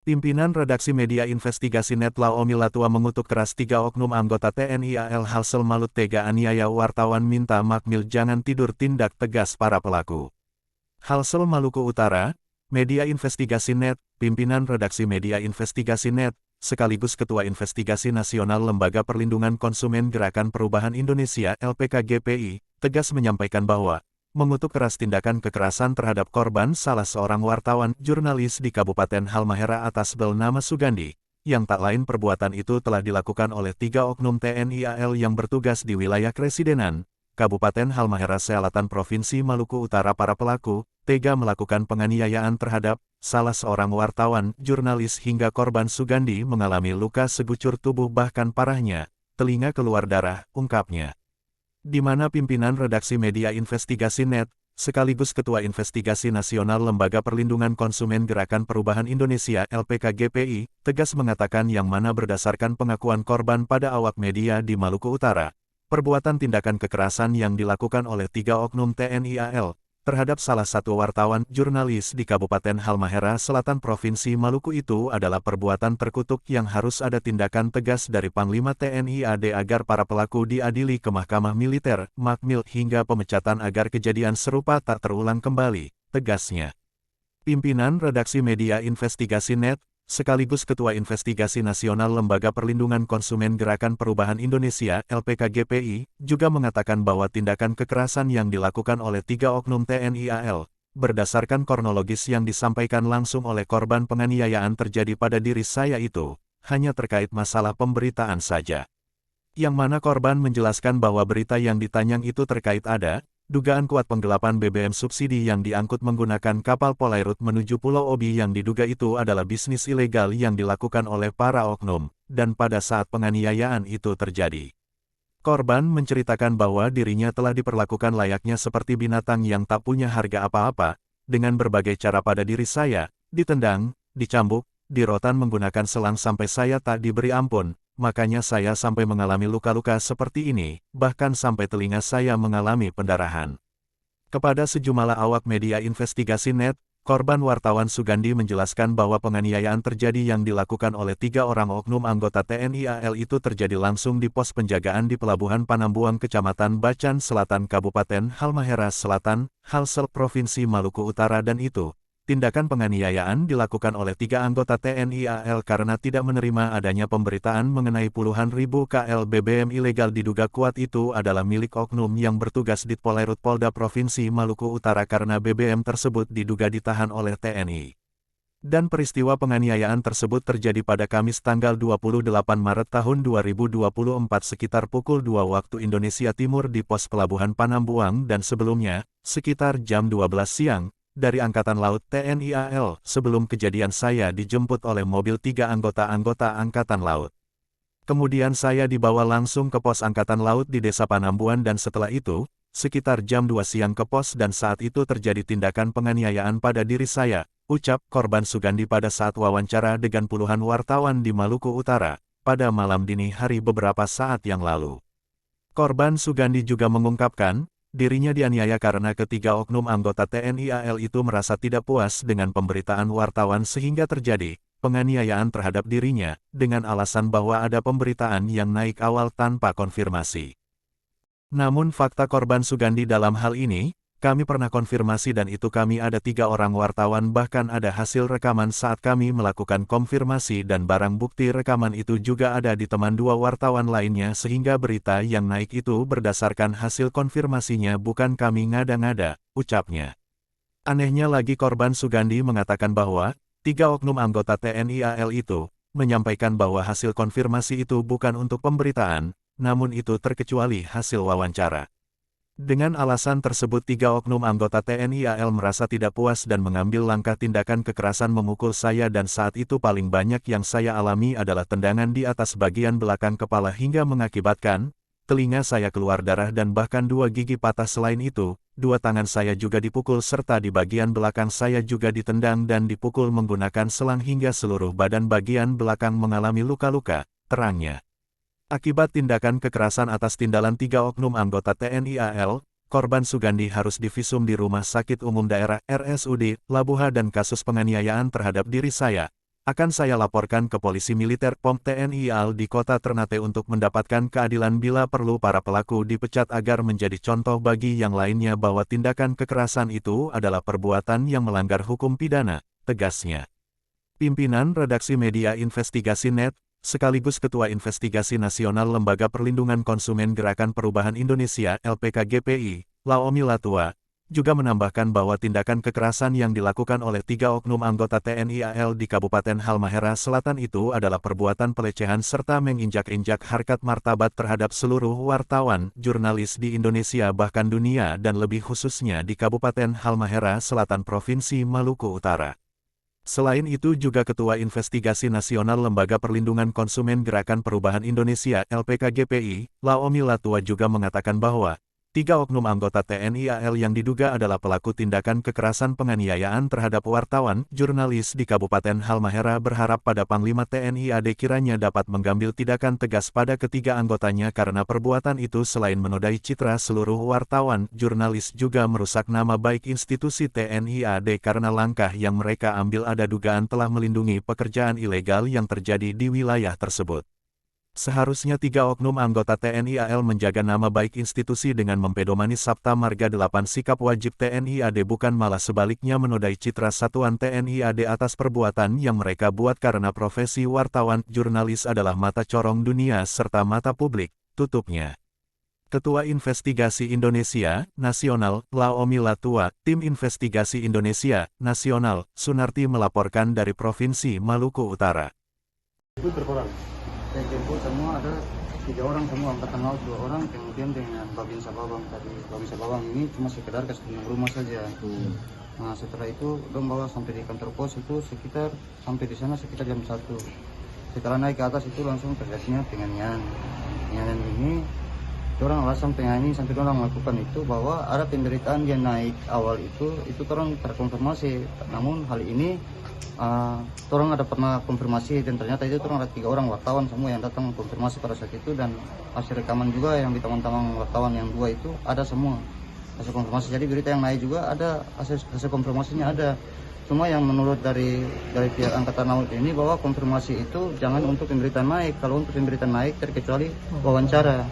Pimpinan Redaksi Media Investigasi Net Laomi Latua mengutuk keras 3 oknum anggota TNI AL Halsel Malut tega aniaya wartawan minta Makmil jangan tidur tindak tegas para pelaku. Halsel Maluku Utara, Media Investigasi Net, Pimpinan Redaksi Media Investigasi Net, sekaligus Ketua Investigasi Nasional Lembaga Perlindungan Konsumen Gerakan Perubahan Indonesia LPKGPI, tegas menyampaikan bahwa mengutuk keras tindakan kekerasan terhadap korban salah seorang wartawan jurnalis di Kabupaten Halmahera atas bernama Sugandi, yang tak lain perbuatan itu telah dilakukan oleh 3 oknum TNI AL yang bertugas di wilayah Kresidenan, Kabupaten Halmahera Selatan Provinsi Maluku Utara. Para pelaku tega melakukan penganiayaan terhadap salah seorang wartawan jurnalis hingga korban Sugandi mengalami luka segucur tubuh bahkan parahnya, telinga keluar darah, ungkapnya. Di mana pimpinan Redaksi Media Investigasi Net, sekaligus Ketua Investigasi Nasional Lembaga Perlindungan Konsumen Gerakan Perubahan Indonesia LPKGPI, tegas mengatakan yang mana berdasarkan pengakuan korban pada awak media di Maluku Utara, perbuatan tindakan kekerasan yang dilakukan oleh 3 oknum TNI AL terhadap salah satu wartawan jurnalis di Kabupaten Halmahera Selatan Provinsi Maluku itu adalah perbuatan terkutuk yang harus ada tindakan tegas dari Panglima TNI AD agar para pelaku diadili ke Mahkamah Militer, Makmil hingga pemecatan agar kejadian serupa tak terulang kembali, tegasnya. Pimpinan Redaksi Media Investigasi Net, sekaligus Ketua Investigasi Nasional Lembaga Perlindungan Konsumen Gerakan Perubahan Indonesia LPKGPI, juga mengatakan bahwa tindakan kekerasan yang dilakukan oleh 3 oknum TNI AL, berdasarkan kronologis yang disampaikan langsung oleh korban penganiayaan terjadi pada diri saya itu, hanya terkait masalah pemberitaan saja. Yang mana korban menjelaskan bahwa berita yang ditanyang itu terkait ada dugaan kuat penggelapan BBM subsidi yang diangkut menggunakan kapal Polairut menuju Pulau Obi yang diduga itu adalah bisnis ilegal yang dilakukan oleh para oknum, dan pada saat penganiayaan itu terjadi. Korban menceritakan bahwa dirinya telah diperlakukan layaknya seperti binatang yang tak punya harga apa-apa, dengan berbagai cara pada diri saya, ditendang, dicambuk, dirotan menggunakan selang sampai saya tak diberi ampun. Makanya saya sampai mengalami luka-luka seperti ini, bahkan sampai telinga saya mengalami pendarahan. Kepada sejumlah awak media investigasi net, korban wartawan Sugandi menjelaskan bahwa penganiayaan terjadi yang dilakukan oleh 3 orang oknum anggota TNI AL itu terjadi langsung di pos penjagaan di Pelabuhan Panambuang Kecamatan Bacan Selatan Kabupaten Halmahera Selatan, Halsel Provinsi Maluku Utara dan itu. Tindakan penganiayaan dilakukan oleh 3 anggota TNI AL karena tidak menerima adanya pemberitaan mengenai puluhan ribu KL BBM ilegal diduga kuat itu adalah milik oknum yang bertugas di Polairut Polda Provinsi Maluku Utara karena BBM tersebut diduga ditahan oleh TNI. Dan peristiwa penganiayaan tersebut terjadi pada Kamis tanggal 28 Maret tahun 2024 sekitar pukul 2 waktu Indonesia Timur di pos Pelabuhan Panambuang dan sebelumnya, sekitar jam 12 siang, dari Angkatan Laut TNI AL. Sebelum kejadian saya dijemput oleh mobil 3 anggota Angkatan Laut. Kemudian saya dibawa langsung ke pos Angkatan Laut di Desa Panambuan dan setelah itu, sekitar jam 2 siang ke pos dan saat itu terjadi tindakan penganiayaan pada diri saya, ucap korban Sugandi pada saat wawancara dengan puluhan wartawan di Maluku Utara, pada malam dini hari beberapa saat yang lalu. Korban Sugandi juga mengungkapkan, dirinya dianiaya karena ketiga oknum anggota TNI AL itu merasa tidak puas dengan pemberitaan wartawan sehingga terjadi penganiayaan terhadap dirinya, dengan alasan bahwa ada pemberitaan yang naik awal tanpa konfirmasi. Namun fakta korban Sugandi dalam hal ini, kami pernah konfirmasi dan itu kami ada 3 orang wartawan bahkan ada hasil rekaman saat kami melakukan konfirmasi dan barang bukti rekaman itu juga ada di teman 2 wartawan lainnya sehingga berita yang naik itu berdasarkan hasil konfirmasinya bukan kami ngada-ngada, ucapnya. Anehnya lagi korban Sugandi mengatakan bahwa 3 oknum anggota TNI AL itu menyampaikan bahwa hasil konfirmasi itu bukan untuk pemberitaan, namun itu terkecuali hasil wawancara. Dengan alasan tersebut 3 oknum anggota TNI AL merasa tidak puas dan mengambil langkah tindakan kekerasan memukul saya dan saat itu paling banyak yang saya alami adalah tendangan di atas bagian belakang kepala hingga mengakibatkan telinga saya keluar darah dan bahkan 2 gigi patah. Selain itu, 2 tangan saya juga dipukul serta di bagian belakang saya juga ditendang dan dipukul menggunakan selang hingga seluruh badan bagian belakang mengalami luka-luka, terangnya. Akibat tindakan kekerasan atas tindakan 3 oknum anggota TNI AL, korban Sugandi harus divisum di Rumah Sakit Umum Daerah RSUD Labuha dan kasus penganiayaan terhadap diri saya, Akan saya laporkan ke polisi militer POM TNI AL di kota Ternate untuk mendapatkan keadilan bila perlu para pelaku dipecat agar menjadi contoh bagi yang lainnya bahwa tindakan kekerasan itu adalah perbuatan yang melanggar hukum pidana, tegasnya. Pimpinan Redaksi Media Investigasi Net, sekaligus Ketua Investigasi Nasional Lembaga Perlindungan Konsumen Gerakan Perubahan Indonesia (LPKGPI), Laomi Latua, juga menambahkan bahwa tindakan kekerasan yang dilakukan oleh 3 oknum anggota TNI AL di Kabupaten Halmahera Selatan itu adalah perbuatan pelecehan serta menginjak-injak harkat martabat terhadap seluruh wartawan, jurnalis di Indonesia bahkan dunia dan lebih khususnya di Kabupaten Halmahera Selatan Provinsi Maluku Utara. Selain itu juga Ketua Investigasi Nasional Lembaga Perlindungan Konsumen Gerakan Perubahan Indonesia (LPKGPI), Laomi Latua juga mengatakan bahwa 3 oknum anggota TNI AL yang diduga adalah pelaku tindakan kekerasan penganiayaan terhadap wartawan, jurnalis di Kabupaten Halmahera berharap pada Panglima TNI AD kiranya dapat mengambil tindakan tegas pada ketiga anggotanya karena perbuatan itu selain menodai citra seluruh wartawan, jurnalis juga merusak nama baik institusi TNI AD karena langkah yang mereka ambil ada dugaan telah melindungi pekerjaan ilegal yang terjadi di wilayah tersebut. Seharusnya 3 oknum anggota TNI AL menjaga nama baik institusi dengan mempedomani Sabta Marga 8 sikap wajib TNI AD bukan malah sebaliknya menodai citra satuan TNI AD atas perbuatan yang mereka buat karena profesi wartawan, jurnalis adalah mata corong dunia serta mata publik, tutupnya. Ketua Investigasi Indonesia Nasional, Laomi Latua, Tim Investigasi Indonesia Nasional, Sunarti melaporkan dari Provinsi Maluku Utara. Yang jemput semua ada 3 orang, semua angkatan laut 2 orang, kemudian dengan Babinsa Bawang tadi. Babinsa Bawang ini cuma sekedar ke rumah saja. Nah setelah itu dong bawa sampai di kantor pos itu sekitar sampai di sana sekitar jam 1. Setelah naik ke atas itu langsung terjadinya penganiayaan. Penganiayaan ini orang alasan penganiayaan sampai orang melakukan itu bahwa ada penderitaan dia naik awal itu orang terkonfirmasi. Namun hal ini orang ada pernah konfirmasi dan ternyata itu orang ada 3 orang wartawan semua yang datang konfirmasi pada saat itu dan hasil rekaman juga yang di teman-teman wartawan yang 2 itu ada semua hasil konfirmasi. Jadi berita yang naik juga ada hasil konfirmasinya ada. Cuma yang menurut dari pihak Angkatan Laut ini bahwa konfirmasi itu jangan untuk pemberitaan naik. Kalau untuk pemberitaan naik terkecuali wawancara.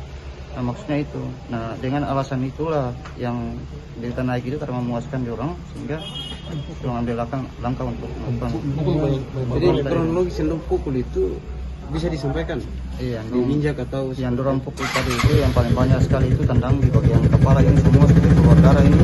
Nah, maksudnya itu. Nah, dengan alasan itulah yang berita naik itu karena memuaskan di orang sehingga mengambil langkah untuk melakukan. Jadi kronologis yang pukul itu bisa disampaikan? Iya, diinjak atau yang dorong pukul tadi itu yang paling banyak sekali itu tendang di bagian kepala ini semua seperti keluar darah ini.